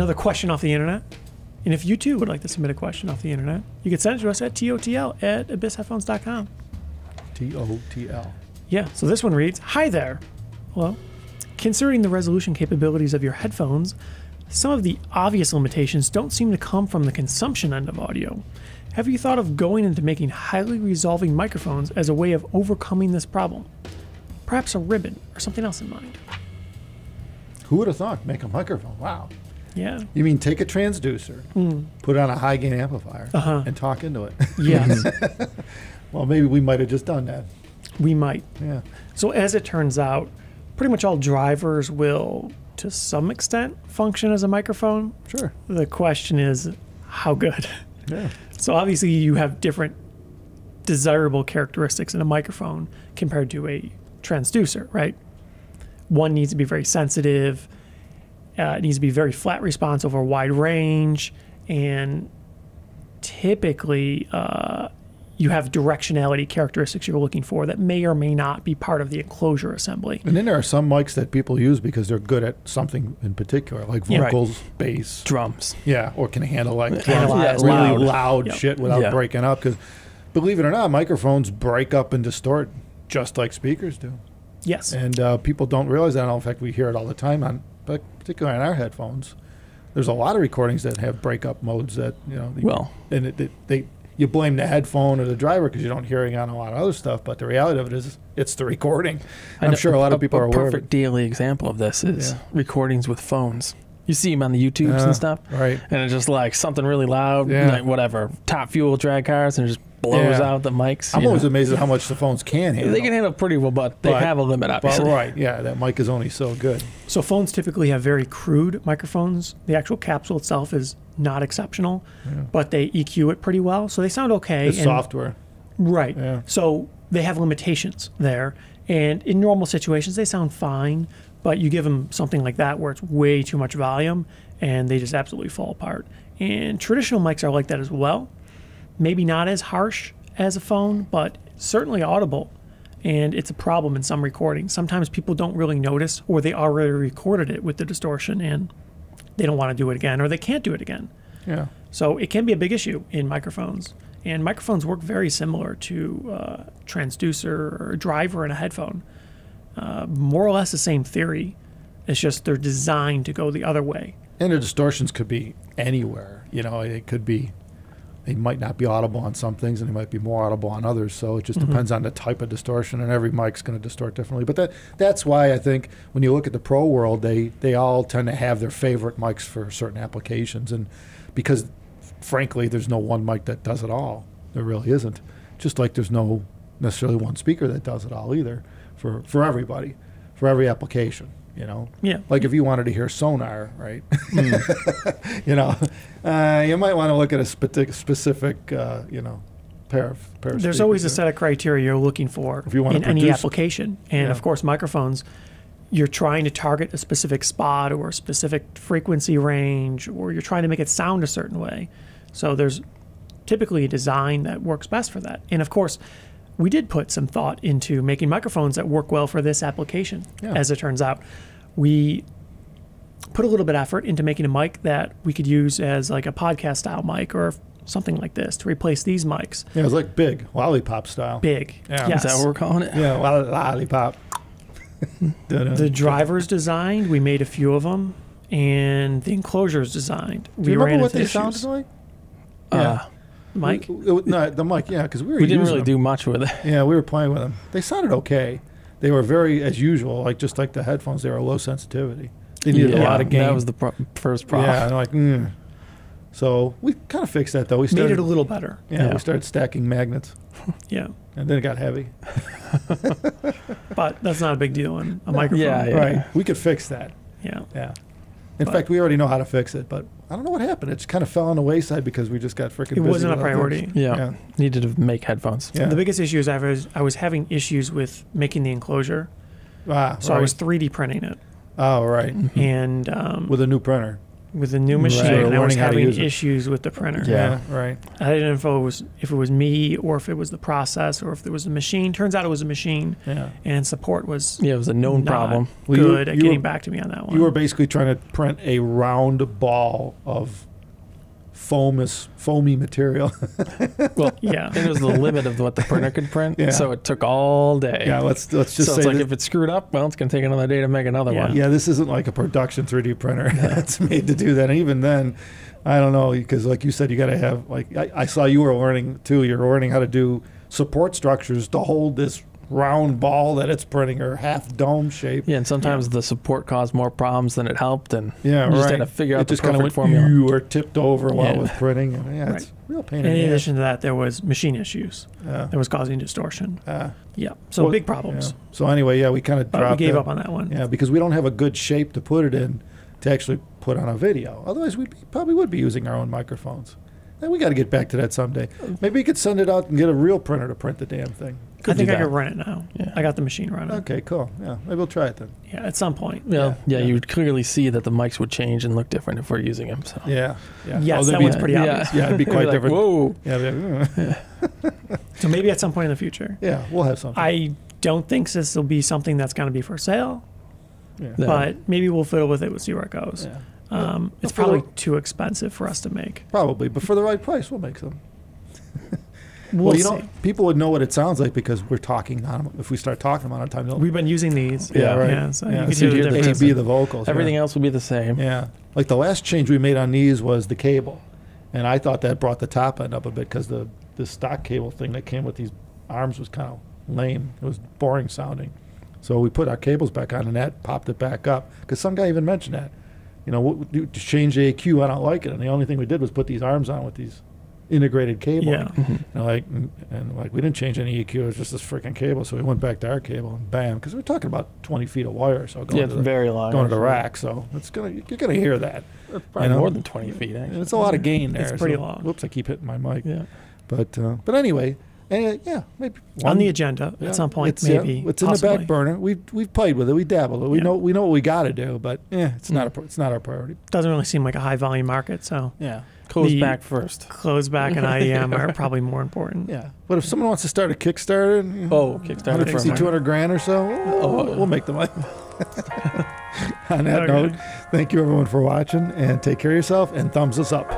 another question off the internet. And if you too would like to submit a question off the internet, you can send it to us at totl@abyssheadphones.com. TOTL. Yeah, so this one reads, Hi there. Hello. Considering the resolution capabilities of your headphones, some of the obvious limitations don't seem to come from the consumption end of audio. Have you thought of going into making highly resolving microphones as a way of overcoming this problem? Perhaps a ribbon or something else in mind. Who would have thought? Make a microphone. Wow. Yeah. You mean take a transducer, put it on a high gain amplifier, and talk into it? Yes. Well, maybe we might have just done that. We might. Yeah. So as it turns out, pretty much all drivers will, to some extent, function as a microphone. Sure. The question is, how good? Yeah. So obviously you have different desirable characteristics in a microphone compared to a transducer, right? One needs to be very sensitive. It needs to be very flat response over a wide range. And typically you have directionality characteristics you're looking for that may or may not be part of the enclosure assembly. And then there are some mics that people use because they're good at something in particular, like vocals, bass. Drums. Yeah, or can handle like Analyze really loud shit without Yeah. breaking up. Because believe it or not, microphones break up and distort just like speakers do. Yes. And people don't realize that. In fact, we hear it all the time, but particularly on our headphones. There's a lot of recordings that have breakup modes that, you know, and you blame the headphone or the driver because you don't hear it on a lot of other stuff. But the reality of it is it's the recording. I'm sure a lot of people are aware of it. A perfect daily example of this is recordings with phones. You see them on the YouTubes and stuff. Right. And it's just like something really loud, like whatever, top fuel drag cars, and it just blows out the mics. I'm always amazed at how much the phones can handle. They can handle pretty well, but they have a limit, obviously. Right, yeah, that mic is only so good. So phones typically have very crude microphones. The actual capsule itself is not exceptional, but they EQ it pretty well. So they sound okay. It's software. Right. Yeah. So they have limitations there. And in normal situations, they sound fine. But you give them something like that where it's way too much volume and they just absolutely fall apart. And traditional mics are like that as well. Maybe not as harsh as a phone, but certainly audible. And it's a problem in some recordings. Sometimes people don't really notice, or they already recorded it with the distortion and they don't want to do it again, or they can't do it again. Yeah. So it can be a big issue in microphones. And microphones work very similar to a transducer or a driver in a headphone. More or less the same theory. It's just they're designed to go the other way. And the distortions could be anywhere. You know, it could be, they might not be audible on some things and they might be more audible on others. So it just depends on the type of distortion, and every mic's going to distort differently. But that's why I think when you look at the pro world, they all tend to have their favorite mics for certain applications. And because, frankly, there's no one mic that does it all. There really isn't. Just like there's no necessarily one speaker that does it all either. For everybody, for every application, you know. Yeah. Like if you wanted to hear sonar, right? You know, you might want to look at a specific, you know, pair of There's always a set of criteria you're looking for if you want in to any produce application. And of course, microphones, you're trying to target a specific spot or a specific frequency range, or you're trying to make it sound a certain way. So there's typically a design that works best for that. And of course, we did put some thought into making microphones that work well for this application. As it turns out, we put a little bit of effort into making a mic that we could use as like a podcast style mic or something like this to replace these mics. Yeah, it was like big, lollipop style. Big. Yeah. Yes. Is that what we're calling it? Yeah, lollipop. The driver's designed. We made a few of them, and the enclosure's designed. Do you remember what they sounded like? Yeah. Mike? No, the mic, yeah, because we didn't really do much with it. Yeah, we were playing with them. They sounded okay. They were very, as usual, like just like the headphones, they were low sensitivity. They needed a lot of gain. That was the first problem. Yeah, and like, So we kind of fixed that, though. We started, made it a little better. Yeah, we started stacking magnets. Yeah. And then it got heavy. But that's not a big deal in a microphone. Yeah. Right. We could fix that. Yeah. Yeah. In fact, we already know how to fix it, but I don't know what happened. It just kind of fell on the wayside because we just got freaking busy. It wasn't a with other priority. things. Yeah. Needed to make headphones. Yeah. The biggest issue is I was having issues with making the enclosure. Ah, So I was 3D printing it. Oh, right. And With a new printer. with a new Right. machine, Sure, and I was learning how to having use it. issues with the printer. Yeah. Right. I didn't know if it was me or if it was the process or if it was the machine. Turns out it was a machine, Yeah. and support was Yeah, it was a known not problem. Well, good at you getting were- back to me on that one. You were basically trying to print a round ball of foamy material. Well, Yeah. it was the limit of what the printer could print, Yeah. so it took all day. Yeah, let's just so say it's like this, if it's screwed up, well, it's going to take another day to make another Yeah. one. yeah, this isn't like a production 3D printer that's made to do that. And even then, I don't know, because like you said, you got to have, like, I saw you were learning too, you're learning how to do support structures to hold this round ball that it's printing, or half dome shape. Yeah, and sometimes the support caused more problems than it helped, and Yeah, you just right. had to figure It out the just kind of perfect went, formula. you were tipped over while it Yeah. was printing. And yeah, it's Right. a real pain And in in the ass. addition to that, there was machine issues Yeah. that was causing distortion. Yeah. Yeah. So Well, big Yeah. problems. So anyway, yeah, we kind of But we dropped gave that. up on that one. Yeah, because we don't have a good shape to put it in to actually put on a video. Otherwise, we probably would be using our own microphones. And we got to get back to that someday. Maybe we could send it out and get a real printer to print the damn thing. I think do I that. could run it now. Yeah. I got the machine running. Okay, cool. Yeah, maybe we'll try it then. Yeah, at some point. Yeah, Yeah. you would clearly see that the mics would change and look different if we're using them. So. Yeah, yeah. Yes, that'd that be- one's pretty obvious. Yeah, it'd be quite Like, different. Whoa. Yeah, So maybe at some point in the future. yeah, we'll have something. I don't think this will be something that's going to be for sale, yeah. Yeah. but maybe we'll fiddle with it. We'll see where it goes. Yeah. It's For the- probably too expensive for us to make. Probably, but for the right price, we'll make some. We'll Well, you see. know, people would know what it sounds like because we're talking on them. If we start talking on time, they'll. We've been using these. Yeah, right. Yeah, so Yeah, you can so hear you the hear difference. the A, B, the vocals. Everything yeah. else would be the same. Yeah, like the last change we made on these was the cable, and I thought that brought the top end up a bit because the stock cable thing that came with these arms was kind of lame. It was boring sounding, so we put our cables back on, and that popped it back up. Because some guy even mentioned that, you know, what, to change the AQ, I don't like it, and the only thing we did was put these arms on with these integrated cable. Yeah. And like we didn't change any EQ. It was just this freaking cable. So we went back to our cable and bam, because we're talking about 20 feet of wire. So going Yeah, to it's the, very long. going to the actually. rack. So you're gonna hear that. Probably you know? more than 20 feet, And actually. it's a lot of gain there. It's pretty so- long. Whoops, I keep hitting my mic. Yeah. But anyway, yeah, maybe On the agenda yeah, at some point, it's, yeah, maybe. it's in possibly. the back burner. We've played with it. We dabbled. We Yeah. know what we got to do. But it's not it's not our priority. Doesn't really seem like a high volume market, so Yeah. Close The- back first. close back and IEM are probably more important. Yeah. But if someone wants to start a Kickstarter, and, Oh, Kickstarter. 150, for 200 grand or so, we'll make the money. On that Okay. note, thank you everyone for watching, and take care of yourself, and thumbs us up.